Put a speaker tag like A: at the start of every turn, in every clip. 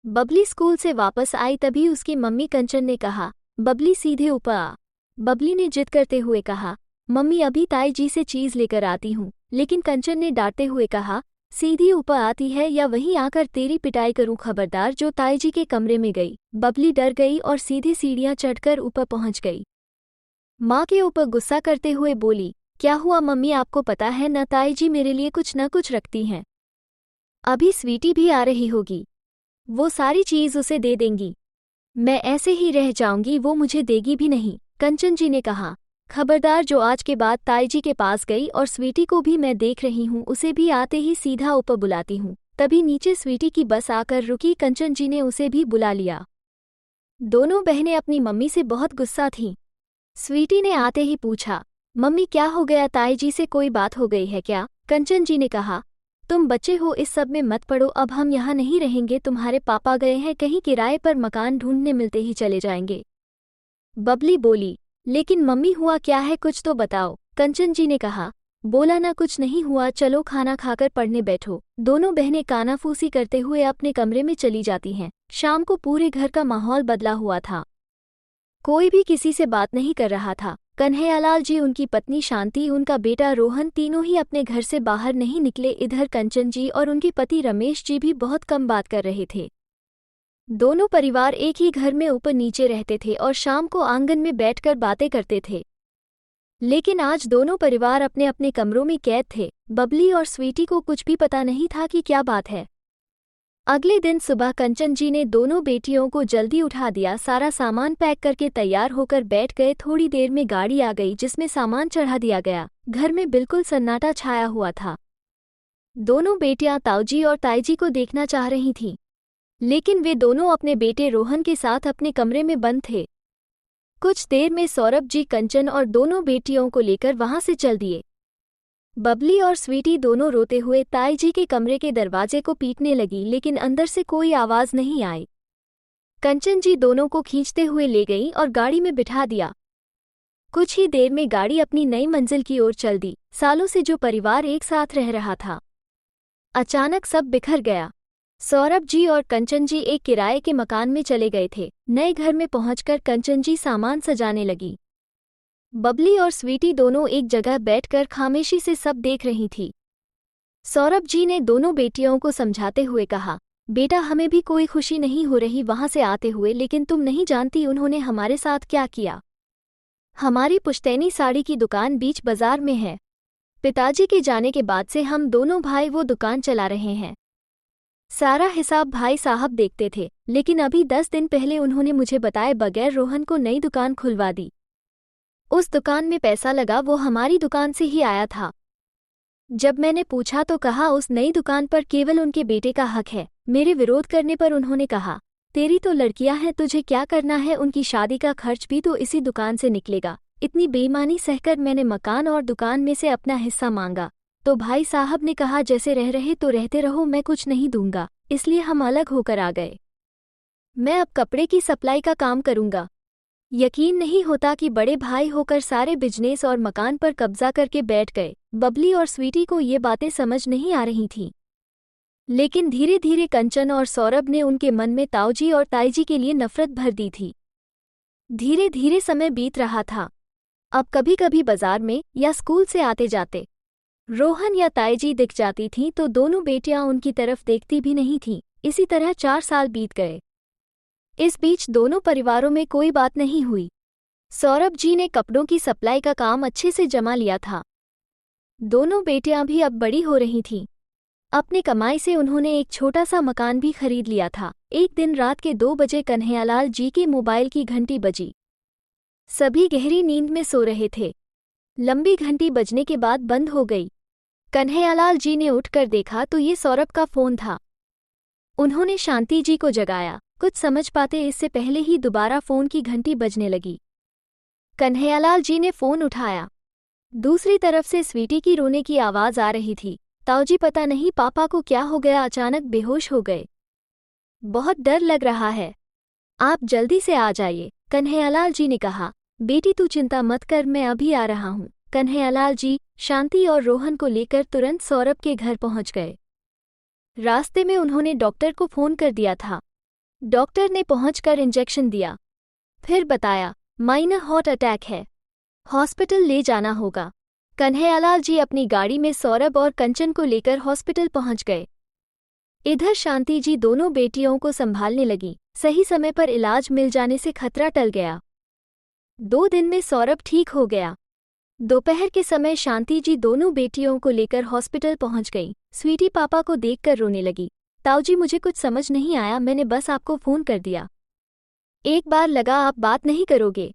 A: Babli school से वापस आई तभी उसकी मम्मी कंचन ने कहा, बबली सीधे ऊपर आ। बबली ने जिद करते हुए कहा, मम्मी अभी ताई जी से चीज लेकर आती हूँ। लेकिन कंचन ने डांटते हुए कहा, सीधी ऊपर आती है या वहीं आकर तेरी पिटाई करूं खबरदार। जो ताई जी के कमरे में गई, बबली डर गई और सीधी सीढ़ियां चढ़कर ऊपर पहुंच गई। माँ के ऊपर गुस्सा करते हुए बोली, क्या हुआ मम्मी, आपको पता है न ताई जी मेरे लिए कुछ न कुछ रखती हैं। अभी स्वीटी भी आ रही होगी, वो सारी चीज उसे दे देंगी। मैं ऐसे ही रह जाऊंगी, वो मुझे देगी भी नहीं। कंचन जी ने कहा, खबरदार जो आज के बाद ताई जी के पास गई, और स्वीटी को भी मैं देख रही हूँ, उसे भी आते ही सीधा ऊपर बुलाती हूँ। तभी नीचे स्वीटी की बस आकर रुकी। कंचन जी ने उसे भी बुला लिया। दोनों बहनें अपनी मम्मी से बहुत गुस्सा थीं। स्वीटी ने आते ही पूछा, मम्मी क्या हो गया, ताई जी से कोई बात हो गई है क्या। कंचन जी ने कहा, तुम बच्चे हो, इस सब में मत पड़ो, अब हम यहाँ नहीं रहेंगे, तुम्हारे पापा गए हैं कहीं किराए पर, मकान ढूंढने, मिलते ही चले जाएंगे। बबली बोली, लेकिन मम्मी हुआ क्या है, कुछ तो बताओ। कंचन जी ने कहा, बोला ना कुछ नहीं हुआ, चलो खाना खाकर पढ़ने बैठो। दोनों बहनें कानाफूसी करते हुए अपने कमरे में चली जाती हैं। शाम को पूरे घर का माहौल बदला हुआ था, कोई भी किसी से बात नहीं कर रहा था। कन्हैयालाल जी, उनकी पत्नी शांति, उनका बेटा रोहन, तीनों ही अपने घर से बाहर नहीं निकले। इधर कंचन जी और उनके पति रमेश जी भी बहुत कम बात कर रहे थे। दोनों परिवार एक ही घर में ऊपर नीचे रहते थे और शाम को आंगन में बैठकर बातें करते थे। लेकिन आज दोनों परिवार अपने अपने कमरों में कैद थे। बबली और स्वीटी को कुछ भी पता नहीं था कि क्या बात है। अगले दिन सुबह कंचन जी ने दोनों बेटियों को जल्दी उठा दिया, सारा सामान पैक करके तैयार होकर बैठ गए। थोड़ी देर में गाड़ी आ गई जिसमें सामान चढ़ा दिया गया। घर में बिल्कुल सन्नाटा छाया हुआ था। दोनों बेटियां ताऊजी और ताईजी को देखना चाह रही थीं, लेकिन वे दोनों अपने बेटे रोहन के साथ अपने कमरे में बंद थे। कुछ देर में सौरभ जी कंचन और दोनों बेटियों को लेकर वहां से चल दिए। बबली और स्वीटी दोनों रोते हुए ताई जी के कमरे के दरवाजे को पीटने लगी, लेकिन अंदर से कोई आवाज नहीं आई। कंचन जी दोनों को खींचते हुए ले गई और गाड़ी में बिठा दिया। कुछ ही देर में गाड़ी अपनी नई मंजिल की ओर चल दी। सालों से जो परिवार एक साथ रह रहा था, अचानक सब बिखर गया। सौरभ जी और कंचन जी एक किराए के मकान में चले गए थे। नए घर में पहुंचकर कंचन जी सामान सजाने लगी। बबली और स्वीटी दोनों एक जगह बैठकर खामोशी से सब देख रही थी। सौरभ जी ने दोनों बेटियों को समझाते हुए कहा, बेटा हमें भी कोई खुशी नहीं हो रही वहां से आते हुए, लेकिन तुम नहीं जानती उन्होंने हमारे साथ क्या किया। हमारी पुश्तैनी साड़ी की दुकान बीच बाजार में है। पिताजी के जाने के बाद से हम दोनों भाई वो दुकान चला रहे हैं। सारा हिसाब भाई साहब देखते थे, लेकिन अभी 10 दिन पहले उन्होंने मुझे बताए बगैर रोहन को नई दुकान खुलवा दी। उस दुकान में पैसा लगा वो हमारी दुकान से ही आया था। जब मैंने पूछा तो कहा उस नई दुकान पर केवल उनके बेटे का हक है। मेरे विरोध करने पर उन्होंने कहा, तेरी तो लड़कियां हैं, तुझे क्या करना है, उनकी शादी का खर्च भी तो इसी दुकान से निकलेगा। इतनी बेईमानी सहकर मैंने मकान और दुकान में से अपना हिस्सा मांगा, तो भाई साहब ने कहा जैसे रह रहे तो रहते रहो, मैं कुछ नहीं दूंगा, इसलिए हम अलग होकर आ गए। मैं अब कपड़े की सप्लाई का काम करूंगा। यकीन नहीं होता कि बड़े भाई होकर सारे बिजनेस और मकान पर कब्जा करके बैठ गए। बबली और स्वीटी को ये बातें समझ नहीं आ रही थीं, लेकिन धीरे धीरे कंचन और सौरभ ने उनके मन में ताऊजी और ताईजी के लिए नफरत भर दी थी। धीरे धीरे समय बीत रहा था। अब कभी कभी बाजार में या स्कूल से आते जाते रोहन या ताईजी दिख जाती थीं तो दोनों बेटियां उनकी तरफ देखती भी नहीं थीं। इसी तरह 4 साल बीत गए। इस बीच दोनों परिवारों में कोई बात नहीं हुई। सौरभ जी ने कपड़ों की सप्लाई का काम अच्छे से जमा लिया था। दोनों बेटियां भी अब बड़ी हो रही थीं। अपनी कमाई से उन्होंने एक छोटा सा मकान भी खरीद लिया था। एक दिन रात के 2 बजे कन्हैयालाल जी के मोबाइल की घंटी बजी। सभी गहरी नींद में सो रहे थे। लंबी घंटी बजने के बाद बंद हो गई। कन्हैयालाल जी ने उठकर देखा तो ये सौरभ का फोन था। उन्होंने शांति जी को जगाया। कुछ समझ पाते इससे पहले ही दोबारा फोन की घंटी बजने लगी। कन्हैयालाल जी ने फोन उठाया। दूसरी तरफ से स्वीटी की रोने की आवाज आ रही थी। ताऊजी पता नहीं पापा को क्या हो गया, अचानक बेहोश हो गए, बहुत डर लग रहा है, आप जल्दी से आ जाइए। कन्हैयालाल जी ने कहा, बेटी तू चिंता मत कर, मैं अभी आ रहा हूँ। कन्हैयालाल जी शांति और रोहन को लेकर तुरंत सौरभ के घर पहुंच गए। रास्ते में उन्होंने डॉक्टर को फोन कर दिया था। डॉक्टर ने पहुंचकर इंजेक्शन दिया, फिर बताया माइनर हार्ट अटैक है, हॉस्पिटल ले जाना होगा। कन्हैयालाल जी अपनी गाड़ी में सौरभ और कंचन को लेकर हॉस्पिटल पहुंच गए। इधर शांति जी दोनों बेटियों को संभालने लगी। सही समय पर इलाज मिल जाने से खतरा टल गया। 2 दिन में सौरभ ठीक हो गया। दोपहर के समय शांति जी दोनों बेटियों को लेकर हॉस्पिटल पहुंच गई। स्वीटी पापा को देखकर रोने लगी। ताऊजी मुझे कुछ समझ नहीं आया, मैंने बस आपको फ़ोन कर दिया। एक बार लगा आप बात नहीं करोगे,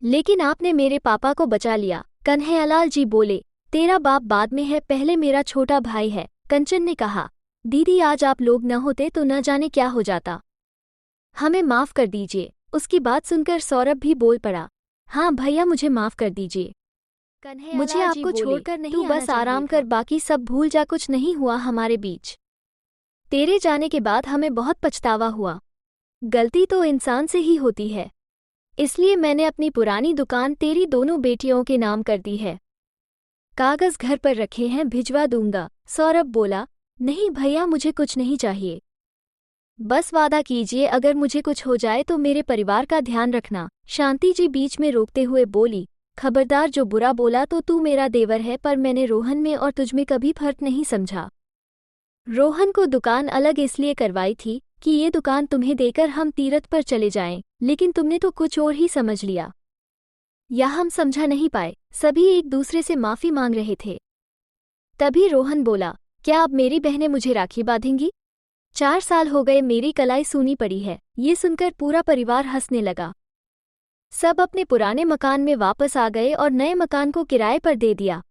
A: लेकिन आपने मेरे पापा को बचा लिया। कन्हैयालाल जी बोले, तेरा बाप बाद में है, पहले मेरा छोटा भाई है। कंचन ने कहा, दीदी आज आप लोग न होते तो न जाने क्या हो जाता, हमें माफ़ कर दीजिए। उसकी बात सुनकर सौरभ भी बोल पड़ा, हाँ भैया मुझे माफ़ कर दीजिए, मुझे आपको छोड़कर नहीं, तू बस आराम कर, बाकी सब भूल जा, कुछ नहीं हुआ हमारे बीच। तेरे जाने के बाद हमें बहुत पछतावा हुआ। गलती तो इंसान से ही होती है, इसलिए मैंने अपनी पुरानी दुकान तेरी दोनों बेटियों के नाम कर दी है। कागज़ घर पर रखे हैं, भिजवा दूंगा। सौरभ बोला, नहीं भैया मुझे कुछ नहीं चाहिए, बस वादा कीजिए अगर मुझे कुछ हो जाए तो मेरे परिवार का ध्यान रखना। शांति जी बीच में रोकते हुए बोली, खबरदार, जो बुरा बोला तो तू मेरा देवर है, पर मैंने रोहन में और तुझमें कभी फर्क नहीं समझा। रोहन को दुकान अलग इसलिए करवाई थी कि ये दुकान तुम्हें देकर हम तीरथ पर चले जाएं, लेकिन तुमने तो कुछ और ही समझ लिया, या हम समझा नहीं पाए। सभी एक दूसरे से माफ़ी मांग रहे थे। तभी रोहन बोला, क्या अब मेरी बहनें मुझे राखी बांधेंगी? 4 साल हो गए, मेरी कलाई सूनी पड़ी है। ये सुनकर पूरा परिवार हंसने लगा। सब अपने पुराने मकान में वापस आ गए और नए मकान को किराए पर दे दिया।